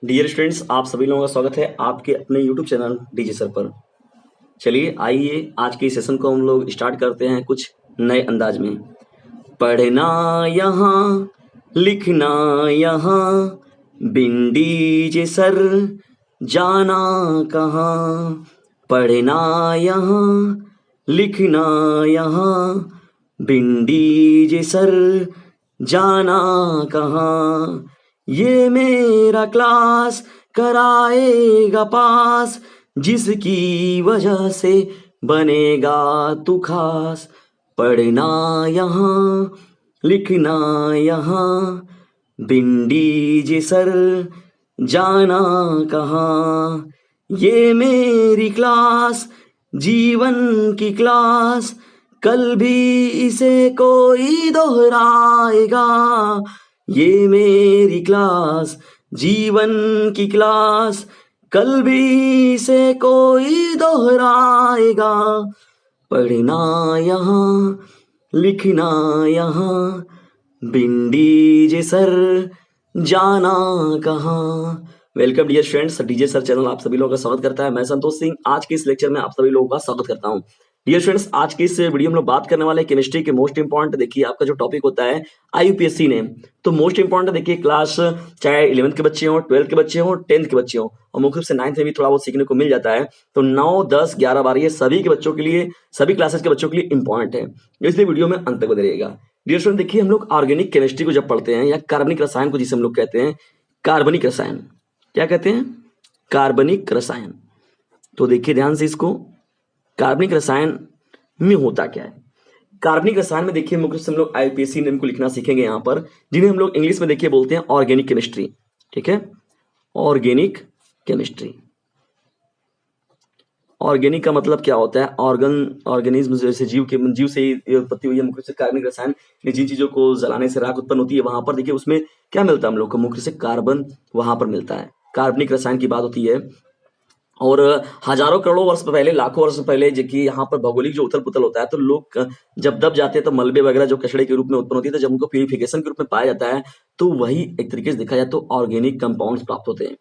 Dear students, आप सभी लोगों का स्वागत है आपके अपने यूट्यूब चैनल डीजे सर पर। चलिए आइए आज के सेशन को हम लोग स्टार्ट करते हैं कुछ नए अंदाज में। पढ़ना यहाँ, लिखना यहाँ, बिन डीजे सर जाना कहाँ। पढ़ना यहाँ, लिखना यहाँ, बिन डीजे सर जाना कहाँ। ये मेरा क्लास कराएगा पास, जिसकी वजह से बनेगा तू खास। पढ़ना यहाँ, लिखना यहाँ, बिन डीजे सर जाना कहाँ। ये मेरी क्लास, जीवन की क्लास, कल भी इसे कोई दोहराएगा। ये मेरी क्लास, जीवन की क्लास, कल भी इसे कोई दोहराएगा। पढ़ना यहाँ, लिखना यहाँ, बिन डीजे सर जाना कहाँ। Welcome dear students, DJ sir channel आप सभी लोगों का स्वागत करता है। मैं संतोष सिंह आज के इस लेक्चर में आप सभी लोगों का स्वागत करता हूँ। डियर स्टूडेंट्स, आज की इस वीडियो में हम लोग बात करने वाले केमिस्ट्री के मोस्ट इंपॉर्टेंट, देखिए आपका जो टॉपिक होता है आईयूपीएससी ने, तो मोस्ट इंपॉर्टेंट देखिए क्लास चाहे 11th के बच्चे हों, 12th के बच्चे हों, 10th के बच्चे हों, और मुख्य रूप से 9th में भी थोड़ा बहुत सीखने को मिल जाता है। तो 9, 10, 11, 12 ये सभी के बच्चों के लिए, सभी क्लासेस के बच्चों के लिए इंपॉर्टेंट है, इसलिए वीडियो में अंत तक बने रहिएगा। डियर स्टूडेंट, देखिए हम लोग ऑर्गेनिक केमिस्ट्री को जब पढ़ते हैं या कार्बनिक रसायन को जिसे हम लोग कहते हैं कार्बनिक रसायन, क्या कहते हैं? कार्बनिक रसायन। तो देखिए ध्यान से इसको, कार्बनिक रसायन में होता क्या है। कार्बनिक रसायन में देखिए मुख्य रूप से हम लोग आईयूपीएससी नेम को लिखना सीखेंगे यहाँ पर, जिन्हें हम लोग इंग्लिश में देखिए बोलते हैं ऑर्गेनिक केमिस्ट्री। ठीक है, ऑर्गेनिक केमिस्ट्री। ऑर्गेनिक का मतलब क्या होता है? ऑर्गेनिज्म जैसे जीव से ही उत्पत्ति हुई है। मुख्य रूप से कार्बनिक रसायन जिन चीजों को जलाने से राख उत्पन्न होती है, वहां पर देखिए उसमें क्या मिलता है हम लोग को? मुख्य से कार्बन वहां पर मिलता है। कार्बनिक रसायन की बात होती है। और हजारों करोड़ों वर्ष पहले, लाखों वर्ष पहले, देखिए यहाँ पर भौगोलिक जो उथल पुथल होता है, तो लोग जब दब जाते हैं तो मलबे वगैरह जो कचड़े के रूप में उत्पन्न होती है, तो जब उनको प्यूरिफिकेशन के रूप में पाया जाता है तो वही एक तरीके से देखा जाए तो ऑर्गेनिक कंपाउंड्स प्राप्त होते हैं।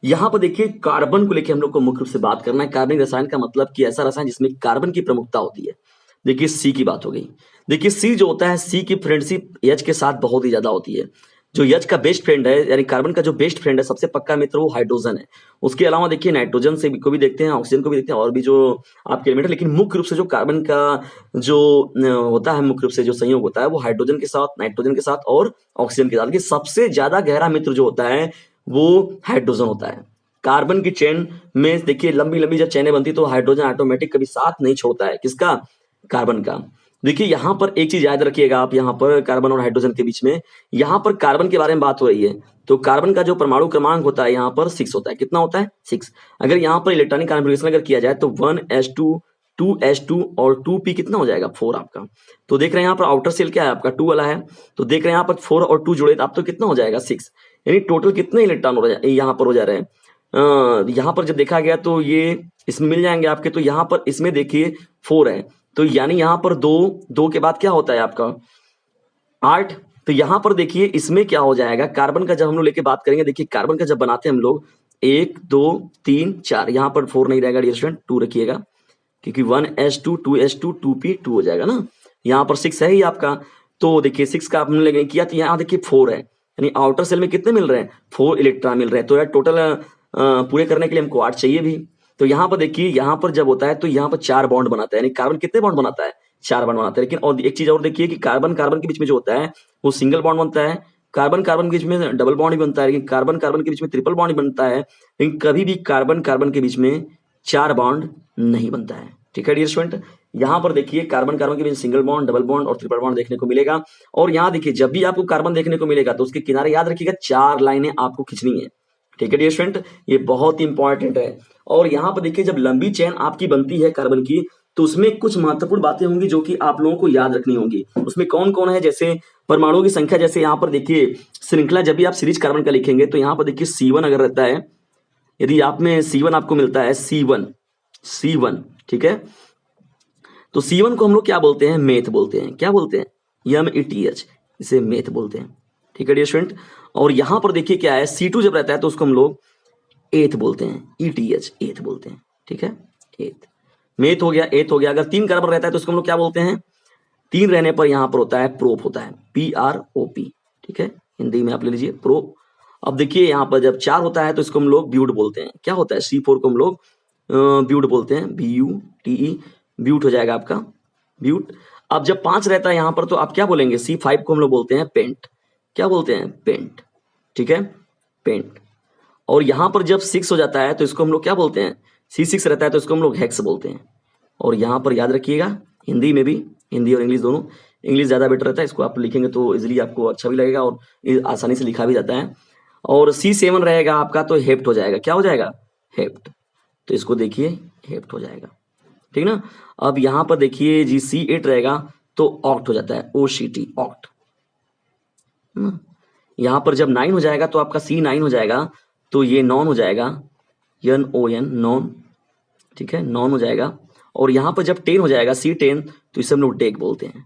यहाँ पर देखिए कार्बन को लेकर हम लोग को मुख्य रूप से बात करना है। कार्बनिक रसायन का मतलब कि ऐसा रसायन जिसमें कार्बन की प्रमुखता होती है। देखिए सी की बात हो गई। देखिए सी जो होता है, सी की फ्रेंडशिप एच के साथ बहुत ही ज्यादा होती है। जो एच का बेस्ट फ्रेंड है, यानी कार्बन का जो बेस्ट फ्रेंड है, सबसे पक्का मित्र, वो हाइड्रोजन है। उसके अलावा देखिए नाइट्रोजन से को भी देखते हैं, ऑक्सीजन को भी देखते हैं, और भी जो आपके एलिमेंट है, लेकिन मुख्य रूप से जो कार्बन का जो होता है, मुख्य रूप से जो संयोग होता है वो हाइड्रोजन के साथ, नाइट्रोजन के साथ और ऑक्सीजन के साथ। लेकिन सबसे ज्यादा गहरा मित्र जो होता है वो हाइड्रोजन होता है। कार्बन की चेन में देखिए लंबी लंबी जब चेनें बनती तो हाइड्रोजन ऑटोमेटिक कभी साथ नहीं छोड़ता है। किसका? कार्बन का। देखिए यहां पर एक चीज याद रखिएगा आप, यहां पर कार्बन और हाइड्रोजन के बीच में, यहां पर कार्बन के बारे में बात हो रही है, तो कार्बन का जो परमाणु क्रमांक होता है यहाँ पर 6 होता है। कितना होता है? 6। अगर यहाँ पर इलेक्ट्रॉनिक कॉन्फ़िगरेशन अगर किया जाए तो 1s2, 2s2 और 2p कितना हो जाएगा? 4 आपका। तो देख रहे हैं यहाँ पर आउटर सेल क्या है आपका? 2 वाला है। तो देख रहे हैं यहाँ पर 4 और 2 जुड़े, तो आप तो कितना हो जाएगा? 6। यानी टोटल कितने इलेक्ट्रॉन हो रहे यहाँ पर हो जा रहे हैं? यहाँ पर जब देखा गया तो ये इसमें मिल जाएंगे आपके, तो यहाँ पर इसमें देखिए 4 है, तो यानी यहाँ पर 2 के बाद क्या होता है आपका? 8। तो यहाँ पर देखिए इसमें क्या हो जाएगा? कार्बन का जब हम लोग लेके बात करेंगे, देखिए कार्बन का जब बनाते हैं हम लोग 1, 2, 3, 4, यहाँ पर 4 नहीं रहेगा डियर स्टूडेंट, 2 रखिएगा, क्योंकि 1s2, 2s2, 2p2 हो जाएगा ना। यहाँ पर 6 है ही आपका, तो देखिए 6 का आपने लेके किया तो यहाँ देखिए 4 है, यानी आउटर सेल में कितने मिल रहे हैं? 4 इलेक्ट्रॉन मिल रहे हैं। तो यार टोटल पूरे करने के लिए हमको 8 चाहिए भी। तो यहाँ पर देखिए, यहाँ पर जब होता है तो यहाँ पर 4 बॉन्ड बनाता है, यानी कार्बन कितने बॉन्ड बनाता है? 4 बॉन्ड बनाता है। लेकिन और एक चीज और देखिए कि कार्बन कार्बन के बीच में जो होता है वो सिंगल बॉन्ड बनता है, कार्बन कार्बन के बीच में डबल बॉन्ड भी बनता है, लेकिन कार्बन कार्बन के बीच में ट्रिपल बॉन्ड बनता है, लेकिन कभी भी कार्बन कार्बन के बीच में 4 बॉन्ड नहीं बनता है। ठीक है डियर स्टूडेंट, यहाँ पर देखिए कार्बन कार्बन के बीच सिंगल बॉन्ड, डबल बॉन्ड और ट्रिपल बॉन्ड देखने को मिलेगा। और यहाँ देखिए जब भी आपको कार्बन देखने को मिलेगा तो उसके किनारे याद रखिएगा 4 लाइनें आपको खींचनी है। ठीक है डियर स्टूडेंट, ये बहुत इंपॉर्टेंट है। और यहाँ पर देखिए जब लंबी चेन आपकी बनती है कार्बन की, तो उसमें कुछ महत्वपूर्ण बातें होंगी जो कि आप लोगों को याद रखनी होंगी। उसमें कौन कौन है? जैसे परमाणुओं की संख्या, जैसे यहाँ पर देखिए श्रृंखला, जब भी आप सीरीज कार्बन का लिखेंगे तो यहाँ पर देखिए C1 अगर रहता है, यदि आप में C1 आपको मिलता है, C1, ठीक है, तो C1 को हम लोग क्या बोलते हैं? मेथ बोलते हैं। क्या बोलते हैं? METH, इसे मेथ बोलते हैं। ठीक है डियर स्टूडेंट, और यहां पर देखिए क्या है, C2 जब रहता है तो उसको हम लोग एथ बोलते हैं, ETH, एथ बोलते हैं, ठीक है, एथ। मेथ हो गया, एथ हो गया। अगर 3 कार्बन रहता है तो उसको हम लोग क्या बोलते हैं, 3 रहने पर यहां पर होता है प्रोप, होता है PROP, ठीक है, हिंदी में आप ले लीजिए प्रोप। अब देखिए यहां पर जब 4 होता है तो इसको हम लोग ब्यूट बोलते हैं, क्या होता है, C4 को हम लोग ब्यूट बोलते हैं, BUTE, ब्यूट हो जाएगा आपका, ब्यूट। अब जब 5 रहता है यहां पर तो आप क्या बोलेंगे, C5 को हम लोग बोलते हैं पेंट, क्या बोलते हैं, पेंट, ठीक है, पेंट। और यहां पर जब 6 हो जाता है तो इसको हम लोग क्या बोलते हैं, C6 रहता है तो इसको हम लोग हेक्स बोलते हैं। और यहां पर याद रखिएगा, हिंदी में भी, हिंदी और इंग्लिश दोनों, इंग्लिश ज्यादा बेटर रहता है, इसको आप लिखेंगे तो इजिली आपको अच्छा भी लगेगा और आसानी से लिखा भी जाता है। और C7 रहेगा आपका तो हेप्ट हो जाएगा, क्या हो जाएगा, हेप्ट। तो इसको देखिए हेप्ट हो जाएगा, ठीक ना। अब यहां पर देखिए जी C8 रहेगा तो ऑक्ट हो जाता है, OCT, ऑक्ट। यहां पर जब 9 हो जाएगा तो आपका C9 हो जाएगा तो ये नॉन हो जाएगा, NON, नॉन, ठीक है, नॉन हो जाएगा। और यहां पर जब 10 हो जाएगा C10 तो इसे हम लोग डेक बोलते हैं,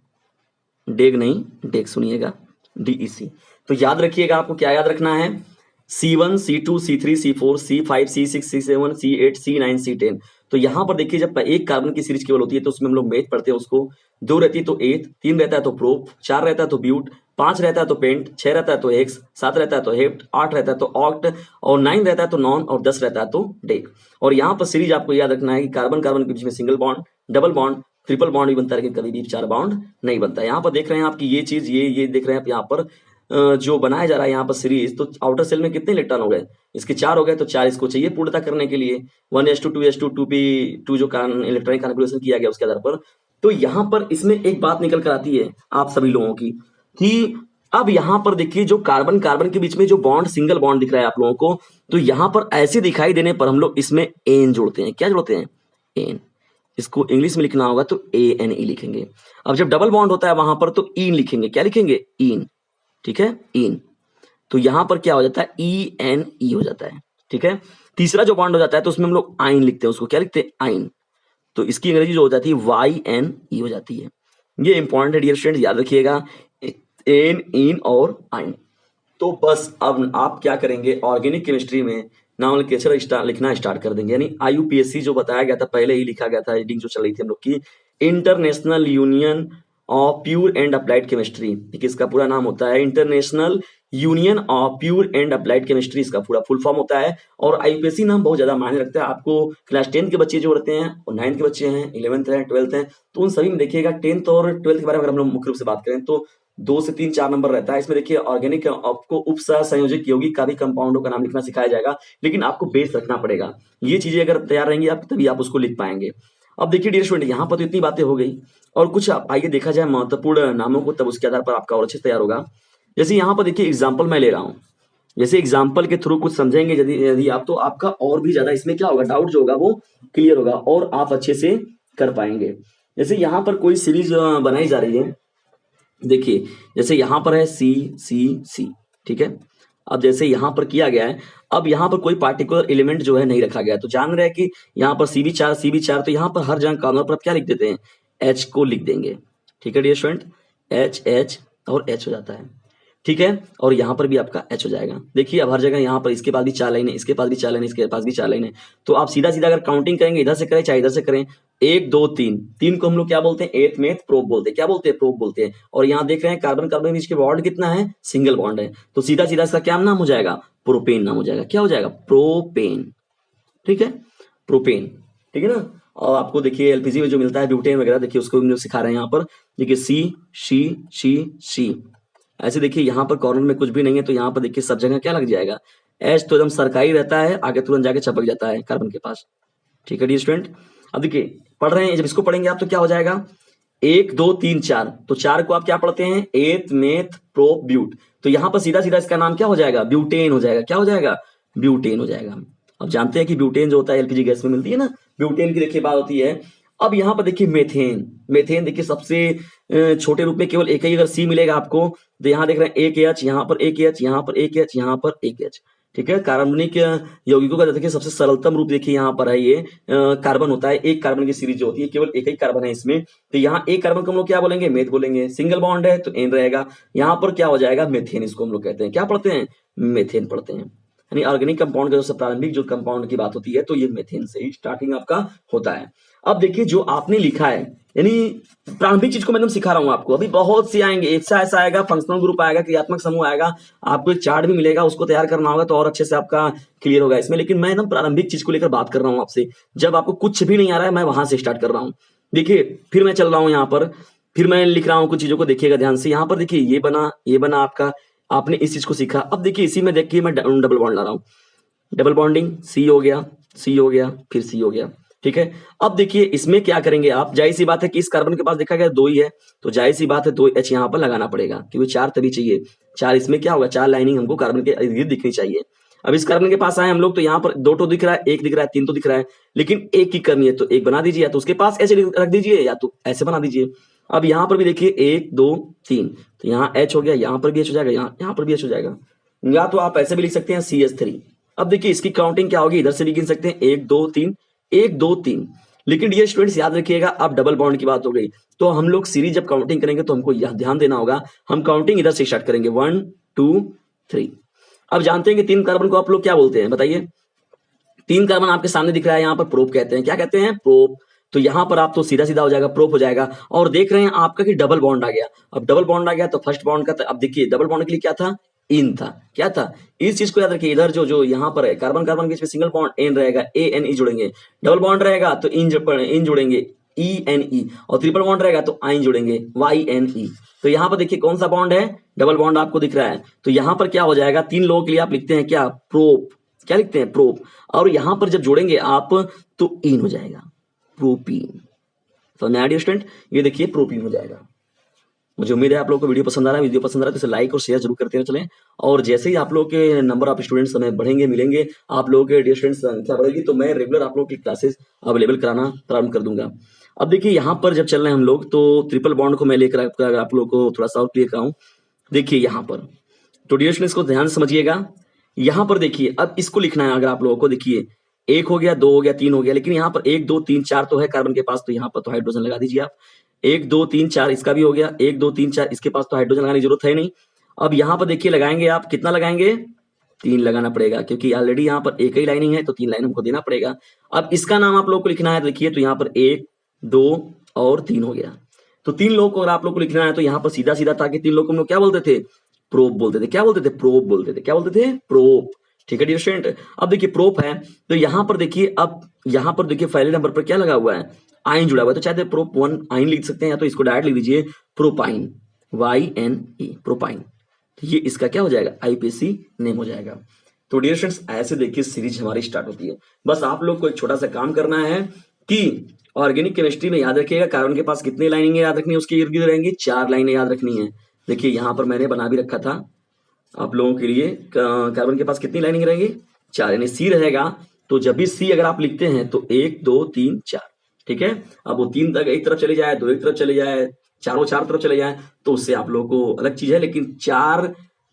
डेक नहीं डेक, सुनिएगा, DEC। तो याद रखिएगा, आपको क्या याद रखना है, C1, C2, C3, C4, C5, C6, C7, C8, C9, C10। तो यहां पर देखिए जब एक कार्बन की सीरीज केवल होती है तो उसमें हम लोग मेथ पढ़ते हैं उसको, 2 रहती है तो एथ, 3 रहता है तो प्रोप, 4 रहता है तो ब्यूट, 5 रहता है तो पेंट, 6 रहता है तो हेक्स, 7 रहता है तो हेप्ट, 8 रहता है तो ऑक्ट, और 9 रहता है तो नॉन, और 10 रहता है तो डेक। और यहाँ पर सीरीज आपको याद रखना है कि कार्बन कार्बन के बीच में single bond, double bond, triple bond भी बनता है, लेकिन कभी भी 4 बॉन्ड नहीं बनता। यहाँ पर देख रहे हैं आपकी ये चीज, ये देख रहे हैं आप यहाँ पर जो बनाया जा रहा है यहाँ पर सीरीज, तो आउटर सेल में कितने इलेक्ट्रॉन हो गए, इसके 4 हो गए, तो 4 इसको चाहिए पूर्णता करने के लिए, 1s2 2s2 2p2 जो इलेक्ट्रॉनिक कॉन्फ़िगरेशन किया गया उसके आधार पर। तो यहाँ पर इसमें एक बात निकल कर आती है आप सभी लोगों की, कि अब यहाँ पर देखिए जो कार्बन कार्बन के बीच में जो बॉन्ड, सिंगल बॉन्ड दिख रहा है आप लोगों को, तो यहाँ पर ऐसे दिखाई देने पर हम लोग इसमें एन जोड़ते हैं, क्या जोड़ते हैं, एन। इसको इंग्लिश में लिखना होगा तो ANE लिखेंगे। अब जब डबल बॉन्ड होता है वहां पर तो इन लिखेंगे, क्या लिखेंगे, इन, ठीक है, इन। तो यहां पर क्या हो जाता है, ENE हो जाता है, ठीक है। तीसरा जो बॉन्ड हो जाता है तो उसमें हम लोग आइन लिखते हैं, उसको क्या लिखते हैं, आइन। तो इसकी अंग्रेजी जो हो जाती है YNE हो जाती है। ये इंपॉर्टेंट है डियर स्टूडेंट, याद रखिएगा, एन, इन और आइन। तो बस अब आप क्या करेंगे, ऑर्गेनिक केमिस्ट्री में नॉमेनक्लेचर लिखना स्टार्ट कर देंगे, यानी IUPAC जो बताया गया था पहले ही लिखा गया था, रीडिंग जो चल रही थी हम लोग की, international union of pure and applied chemistry, इसका पूरा नाम होता है international union of pure and applied chemistry, इसका पूरा फुल फॉर्म होता है। और IUPAC नाम बहुत ज्यादा मायने रखता है, आपको क्लास 10 के बच्चे जो रहते हैं और 9th के बच्चे हैं, 11th है, 12th है, तो उन सभी में देखिएगा 10th और 12th के बारे में अगर हम लोग मुख्य रूप से बात करें तो 2 से 3 4 नंबर रहता है। इसमें देखिए ऑर्गेनिक आपको उप संयोजक यौगिक का भी कंपाउंडों का नाम लिखना सिखाया जाएगा, लेकिन आपको बेस रखना पड़ेगा। ये चीजें अगर तैयार रहेंगी आप तभी आप उसको लिख पाएंगे। अब देखिए डियर स्टूडेंट, यहाँ पर तो इतनी बातें हो गई, और कुछ आइए देखा जाए महत्वपूर्ण नामों को, तब उसके आधार पर आपका और अच्छे से तैयार होगा। जैसे यहाँ पर देखिए एग्जाम्पल मैं ले रहा हूँ, जैसे एग्जाम्पल के थ्रू कुछ समझेंगे यदि यदि आप, तो आपका और भी ज्यादा इसमें क्या होगा, डाउट जो होगा वो क्लियर होगा और आप अच्छे से कर पाएंगे। जैसे यहाँ पर कोई सीरीज बनाई जा रही है, देखिए जैसे यहां पर है C, ठीक है। अब जैसे यहां पर किया गया है, अब यहां पर कोई पार्टिकुलर एलिमेंट जो है नहीं रखा गया है, तो जान रहे हैं कि यहां पर CB4, तो यहां पर हर जगह कॉर्नर पर आप क्या लिख देते हैं, H को लिख देंगे, ठीक है डियर स्टूडेंट, H और H हो जाता है, ठीक है। और यहाँ पर भी आपका H हो जाएगा। देखिए अब हर जगह यहाँ पर इसके पास भी 4 लाइन है, इसके पास भी 4 लाइन है, इसके पास भी 4 लाइन है, तो आप सीधा सीधा अगर काउंटिंग करेंगे, इधर से करें चाहे इधर से करें, 1 2 3, 3 को हम लोग क्या बोलते हैं, एथ मेथ प्रोप बोलते हैं, क्या बोलते हैं, प्रोप बोलते हैं। और यहाँ देख रहे हैं कार्बन कार्बन के बीच के बॉन्ड कितना है, सिंगल बॉन्ड है, तो सीधा सीधा इसका क्या नाम हो जाएगा, प्रोपेन नाम हो जाएगा, क्या हो जाएगा, प्रोपेन, ठीक है, प्रोपेन, ठीक है ना। और आपको देखिए LPG में जो मिलता है ब्यूटेन वगैरह, देखिए उसको भी सिखा रहे हैं यहाँ पर, देखिए C, ऐसे देखिए यहाँ पर कॉर्नर में कुछ भी नहीं है, तो यहाँ पर देखिए सब जगह क्या लग जाएगा, H तो एकदम सरकाई रहता है, आगे तुरंत जाके चपक जाता है कार्बन के पास, ठीक है डियर स्टूडेंट। अब देखिए पढ़ रहे हैं, जब इसको पढ़ेंगे आप तो क्या हो जाएगा, 1 2 3 4, तो 4 को आप क्या पढ़ते हैं, एथ मेथ प्रोप ब्यूट, तो यहाँ पर सीधा सीधा इसका नाम क्या हो जाएगा, ब्यूटेन हो जाएगा, क्या हो जाएगा, ब्यूटेन हो जाएगा। अब जानते हैं कि ब्यूटेन जो होता है LPG गैस में मिलती है ना, ब्यूटेन की देखिए बात होती है। अब यहाँ पर देखिए मेथेन देखिए सबसे छोटे रूप में केवल एक ही अगर C मिलेगा आपको, तो यहाँ देख रहे हैं एक H, यहाँ पर एक H, यहाँ पर एक H, यहाँ पर एक H, ठीक है। कार्बनिक यौगिकों का देखिए सबसे सरलतम रूप देखिए यहाँ पर है ये कार्बन होता है, एक कार्बन की सीरीज जो होती है, केवल एक ही कार्बन है इसमें, तो यहाँ एक कार्बन को हम लोग क्या बोलेंगे, मेथ बोलेंगे, सिंगल बॉन्ड है तो एन रहेगा, यहाँ पर क्या हो जाएगा, मेथेन, इसको हम लोग कहते हैं, क्या पढ़ते हैं, मेथेन पढ़ते हैं। यानी ऑर्गेनिक कंपाउंड का जो प्रारंभिक जो कंपाउंड की बात होती है तो ये मेथेन से ही स्टार्टिंग आपका होता है। अब देखिए जो आपने लिखा है, यानी प्रारंभिक चीज को मैं एकदम सिखा रहा हूँ आपको, अभी बहुत सी आएंगे, ऐसा ऐसा आएगा, फंक्शनल ग्रुप आएगा, क्रियात्मक समूह आएगा, आपको एक चार्ट भी मिलेगा, उसको तैयार करना होगा तो और अच्छे से आपका क्लियर होगा इसमें। लेकिन मैं एकदम प्रारंभिक चीज को लेकर बात कर रहा हूँ आपसे, जब आपको कुछ भी नहीं आ रहा है मैं वहां से स्टार्ट कर रहा हूँ। देखिए फिर मैं चल रहा हूँ यहाँ पर, फिर मैं लिख रहा हूँ कुछ चीजों को, देखिएगा ध्यान से। यहाँ पर देखिए ये बना आपका, आपने इस चीज को सीखा। अब देखिए इसी में देखिए मैं डबल बॉन्ड ला रहा हूँ, डबल बॉन्डिंग, सी हो गया, सी हो गया, फिर सी हो गया, ठीक है। अब देखिए इसमें क्या करेंगे आप, जाहिर सी बात है कि इस कार्बन के पास देखा गया 2 ही है, तो जाहिर सी बात है 2 H यहाँ पर लगाना पड़ेगा, क्योंकि 4 तभी चाहिए। 4 इसमें क्या होगा, 4 लाइनिंग हमको कार्बन के इर्द गिर्द दिखनी चाहिए। अब इस कार्बन के पास आए हम लोग, तो यहाँ पर 2 तो दिख रहा है, 1 दिख रहा है, 3 तो दिख रहा है, लेकिन एक की कमी है, तो 1 बना दीजिए, या तो उसके पास H रख दीजिए या तो ऐसे बना दीजिए। अब यहाँ पर भी देखिए 1 2 3, तो यहाँ H हो गया, यहाँ पर भी H हो जाएगा, यहाँ पर भी H हो जाएगा, या तो आप ऐसे भी लिख सकते हैं CH3। अब देखिए इसकी काउंटिंग क्या होगी, इधर से भी गिन सकते हैं 1 2 3, 1 2 3। लेकिन डियर स्टूडेंट्स याद रखिएगा, अब डबल बॉन्ड की बात हो गई, तो हम लोग सीरीज जब काउंटिंग करेंगे तो हमको यह ध्यान देना होगा, हम काउंटिंग इधर से स्टार्ट करेंगे 1 2 3। अब जानते हैं कि 3 कार्बन को आप लोग क्या बोलते हैं, बताइए। 3 कार्बन आपके सामने दिख रहा है, यहाँ पर प्रोप कहते हैं, क्या कहते हैं, प्रोप। तो यहाँ पर आप तो सीधा सीधा हो जाएगा, प्रोप हो जाएगा। और देख रहे हैं आपका कि डबल बॉन्ड आ गया। अब डबल बॉन्ड आ गया तो फर्स्ट बॉन्ड का, अब देखिए डबल बॉन्ड के लिए क्या था, इन था, क्या था, इस चीज को याद रखिए। इधर जो जो यहाँ पर है कार्बन कार्बन के बीच में सिंगल बॉन्ड एन रहेगा, ए एन ई जुड़ेंगे। डबल बॉन्ड रहेगा तो इन जुड़ेंगे, ई एन ई। और ट्रिपल बॉन्ड रहेगा तो आइन जुड़ेंगे, वाई एन ई। तो यहाँ पर देखिए कौन सा बॉन्ड है, डबल बॉन्ड आपको दिख रहा है। तो यहाँ पर क्या हो जाएगा, 3 लोगों के लिए आप लिखते हैं क्या, प्रोप, क्या लिखते हैं, प्रोप। और यहां पर जब जोड़ेंगे आप तो इन हो जाएगा, प्रोपीन। तो डियर स्टूडेंट ये देखिए प्रोपीन हो जाएगा। मुझे उम्मीद है आप लोगों को वीडियो पसंद आ रहा है। वीडियो पसंद आ रहा है तो इसे लाइक और शेयर जरूर करते रहे चलें। और जैसे ही आप लोगों के नंबर ऑफ स्टूडेंट्स हमें बढ़ेंगे, मिलेंगे, आप लोगों के डियर स्टूडेंट्स संख्या बढ़ेगी, तो मैं रेगुलर आप लोगों की क्लासेस अवेलेबल कराना प्रारंभ कर दूंगा। अब देखिए यहाँ पर जब चल रहे हैं हम लोग, तो ट्रिपल बॉन्ड को मैं लेकर आप लोगों को थोड़ा सा और क्लियर कराऊं। देखिए यहाँ पर तो डियर स्टूडेंट्स को ध्यान से समझिएगा। यहाँ पर देखिए अब इसको लिखना है अगर आप लोगों को, देखिए 1 हो गया, 2 हो गया, 3 हो गया, लेकिन यहाँ पर 1 2 3 4 तो है कार्बन के पास, तो यहाँ पर तो हाइड्रोजन लगा दीजिए आप। 1 2 3 4 इसका भी हो गया, 1 2 3 4 इसके पास तो हाइड्रोजन लगाने की जरूरत है नहीं। अब यहाँ पर देखिए लगाएंगे आप, कितना लगाएंगे, 3 लगाना पड़ेगा, क्योंकि ऑलरेडी यहाँ पर एक ही लाइनिंग है, तो 3 लाइन हमको देना पड़ेगा। अब इसका नाम आप लोग को लिखना है, देखिए तो यहाँ पर 1 2 और 3 हो गया। तो 3 लोग को अगर आप लोग को लिखना है तो यहाँ पर सीधा सीधा था कि 3 लोग को हम लोग क्या बोलते थे, प्रोप बोलते थे, क्या बोलते थे, प्रोप बोलते थे, क्या बोलते थे, प्रोप। ठीक है डियर स्टूडेंट। अब देखिए प्रोप है, तो यहाँ पर देखिए, अब यहाँ पर देखिए पहले नंबर पर क्या लगा हुआ है, आइन जुड़ा हुआ है, तो चाहे प्रोप 1 आइन लिख सकते हैं, या तो इसको डायरेक्ट लिख दीजिए प्रोपाइन, YNE, प्रोपाइन। तो ये इसका क्या हो जाएगा, IPC नेम हो जाएगा। तो डियर स्टूडेंट्स ऐसे देखिए सीरीज हमारी स्टार्ट होती है। बस आप लोग को एक छोटा सा काम करना है कि ऑर्गेनिक केमिस्ट्री में याद रखिएगा कार्बन के पास कितनी लाइनें याद रखनी है, उसके इर्द गिर्द रहेंगी 4 लाइनें याद रखनी है। देखिए यहाँ पर मैंने बना भी रखा था आप लोगों के लिए, कार्बन के पास कितनी लाइनिंग रहेंगी, 4, यानी सी रहेगा। तो जब भी सी अगर आप लिखते हैं तो 1 2 3 4, ठीक है। अब वो 3 तक एक तरफ चले जाए, 2 एक तरफ चले जाए, चारों 4 तरफ चले जाए, तो उससे आप लोगों को अलग चीज है, लेकिन 4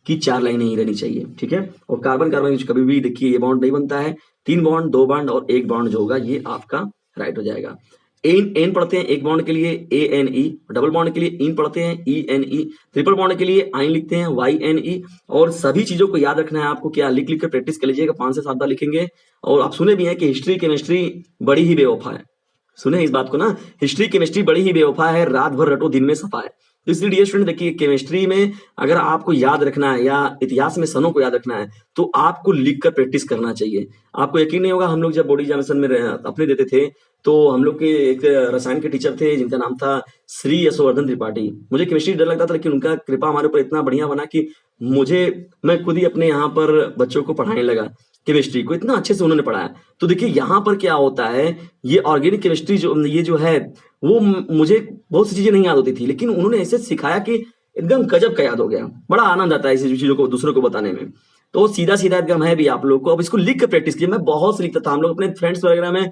की 4 लाइनें ही रहनी चाहिए, ठीक है। और कार्बन कार्बन कभी भी देखिए ये बॉन्ड नहीं बनता है, 3 बॉन्ड, 2 बॉन्ड और 1 बॉन्ड जो होगा ये आपका राइट हो जाएगा। एन एन पढ़ते हैं एक बॉन्ड के लिए ANE, डबल बॉन्ड के लिए इन पढ़ते हैं ENE, ट्रिपल बॉन्ड के लिए आइन लिखते हैं YNE। और सभी चीजों को याद रखना है आपको, क्या लिख लिख कर प्रैक्टिस कर लीजिएगा, 5 से 7 बार लिखेंगे। और आप सुने भी हैं कि हिस्ट्री केमिस्ट्री बड़ी ही बेवफा है, सुने इस बात को ना, हिस्ट्री केमिस्ट्री बड़ी ही बेवफा है, रात भर रटो दिन में सफा है। तो इसलिए डियर स्टूडेंट देखिए केमिस्ट्री में अगर आपको याद रखना है, या इतिहास में सनों को याद रखना है, तो आपको लिख कर प्रैक्टिस करना चाहिए। आपको यकीन नहीं होगा, हम लोग जब बोर्ड एग्जामिनेशन में अपने देते थे, तो हम लोग के एक रसायन के टीचर थे जिनका नाम था श्री यशोवर्धन त्रिपाठी। मुझे केमिस्ट्री डर लगता था, लेकिन उनका कृपा हमारे ऊपर इतना बढ़िया बना कि मैं खुद ही अपने यहाँ पर बच्चों को पढ़ाने लगा, केमिस्ट्री को इतना अच्छे से उन्होंने पढ़ाया। तो देखिए यहाँ पर क्या होता है, ये ऑर्गेनिक केमिस्ट्री जो है वो मुझे बहुत सी चीजें नहीं याद होती थी, लेकिन उन्होंने ऐसे सिखाया कि एकदम गजब का याद हो गया। बड़ा आनंद आता है ऐसी चीजों को दूसरों को बताने में। तो सीधा सीधा एकदम है भी आप लोग को। अब इसको लिख कर प्रैक्टिस कीजिए। मैं बहुत से लिखता था, हम लोग अपने फ्रेंड्स वगैरह में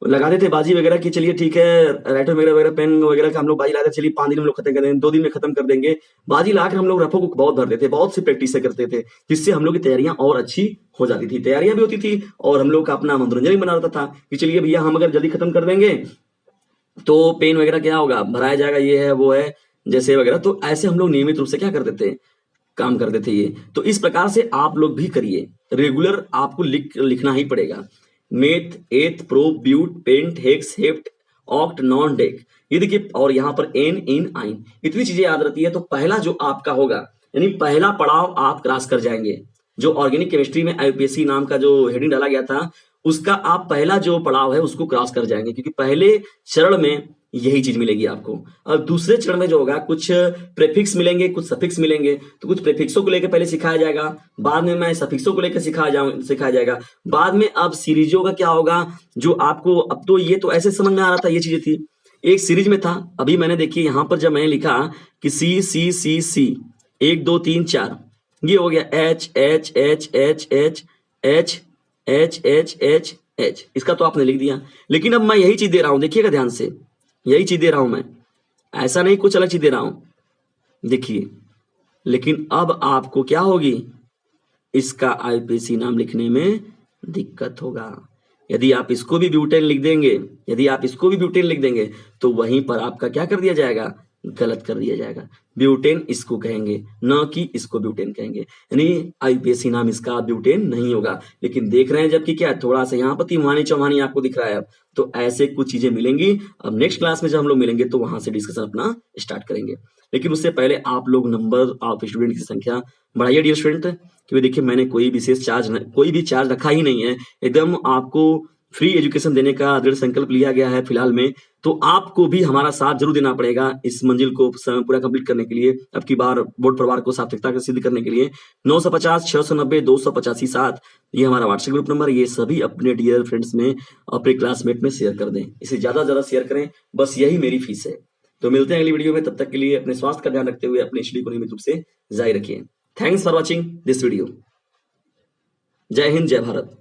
लगाते थे बाजी वगैरह की, चलिए ठीक है राइटर वगैरह पेन वगैरह का हम लोग बाजी लाते, चलिए 5 दिन में लोग खत्म कर देंगे, 2 दिन में खत्म कर देंगे। बाजी लाकर हम लोग रफों को बहुत भरते थे, बहुत सी प्रैक्टिस करते थे, जिससे हम लोग की तैयारियां और अच्छी हो जाती थी, तैयारियां भी होती थी और हम लोग का अपना मनोरंजन भी बना रहता था कि चलिए भैया हम अगर जल्दी खत्म कर देंगे तो पेन वगैरह क्या होगा, भराया जाएगा, ये है वो है जैसे वगैरह। तो ऐसे हम लोग नियमित रूप से क्या करते थे, काम करते थे ये। तो इस प्रकार से आप लोग भी करिए, रेगुलर आपको लिखना ही पड़ेगा। Meth, eth, prop, but, pent, hex, hept, oct, non, dec, ये देखिए, और यहाँ पर एन, इन, आइन, इतनी चीजें याद रहती है। तो पहला जो आपका होगा, यानी पहला पड़ाव आप क्रॉस कर जाएंगे। जो ऑर्गेनिक केमिस्ट्री में आईयूपीएससी नाम का जो हेडिंग डाला गया था, उसका आप पहला जो पड़ाव है उसको क्रॉस कर जाएंगे, क्योंकि पहले चरण में यही चीज मिलेगी आपको। अब दूसरे चरण में जो होगा, कुछ प्रेफिक्स मिलेंगे, कुछ सफिक्स मिलेंगे। तो कुछ प्रेफिक्सों को लेकर पहले सिखाया जाएगा, बाद में मैं सफिक्सों को लेकर सिखाया जाएगा, बाद में अब सीरीजों का क्या होगा, जो आपको अब तो ये तो ऐसे समझ में आ रहा था, ये चीजें थी एक सीरीज में था। अभी मैंने देखिए यहाँ पर जब मैंने लिखा कि सी सी सी सी 1 2 3 4, ये हो गया H H H H H H H H H H, इसका तो आपने लिख दिया। लेकिन अब मैं यही चीज दे रहा हूं, देखिएगा ध्यान से, यही चीज दे रहा हूं मैं, ऐसा नहीं कुछ अलग चीज दे रहा हूं, देखिए। लेकिन अब आपको क्या होगी, इसका आईपीसी नाम लिखने में दिक्कत होगा। यदि आप इसको भी ब्यूटेन लिख देंगे, यदि आप इसको भी ब्यूटेन लिख देंगे, तो वहीं पर आपका क्या कर दिया जाएगा, गलत कर दिया जाएगा। ब्यूटेन इसको कहेंगे, न कि इसको ब्यूटेन कहेंगे, यानी आईपीएससी नाम इसका ब्यूटेन नहीं होगा। लेकिन देख रहे हैं जबकि क्या थोड़ा सा यहाँ पर तिमानी चौहानी आपको दिख रहा है। अब तो ऐसे कुछ चीजें मिलेंगी। अब नेक्स्ट क्लास में जब हम लोग मिलेंगे तो वहां से डिस्कशन अपना स्टार्ट करेंगे। लेकिन उससे पहले आप लोग नंबर ऑफ स्टूडेंट की संख्या बढ़ाइए डियर स्टूडेंट, क्योंकि देखिए मैंने कोई विशेष कोई भी चार्ज रखा ही नहीं है। एकदम आपको फ्री एजुकेशन देने का दृढ़ संकल्प लिया गया है फिलहाल में। तो आपको भी हमारा साथ जरूर देना पड़ेगा इस मंजिल को पूरा कंप्लीट करने के लिए, अब की बार बोर्ड परिवार को सार्थकता का सिद्ध करने के लिए। 950 690 285 7, ये हमारा व्हाट्सएप ग्रुप नंबर, ये सभी अपने डियर फ्रेंड्स में, अपने क्लासमेट में शेयर कर दें, इसे ज्यादा से ज्यादा शेयर करें, बस यही मेरी फीस है। तो मिलते हैं अगली वीडियो में, तब तक के लिए अपने स्वास्थ्य का ध्यान रखते हुए अपने स्टडी को नियमित रूप से जारी रखिए। Thanks for watching this video. जय हिंद, जय भारत।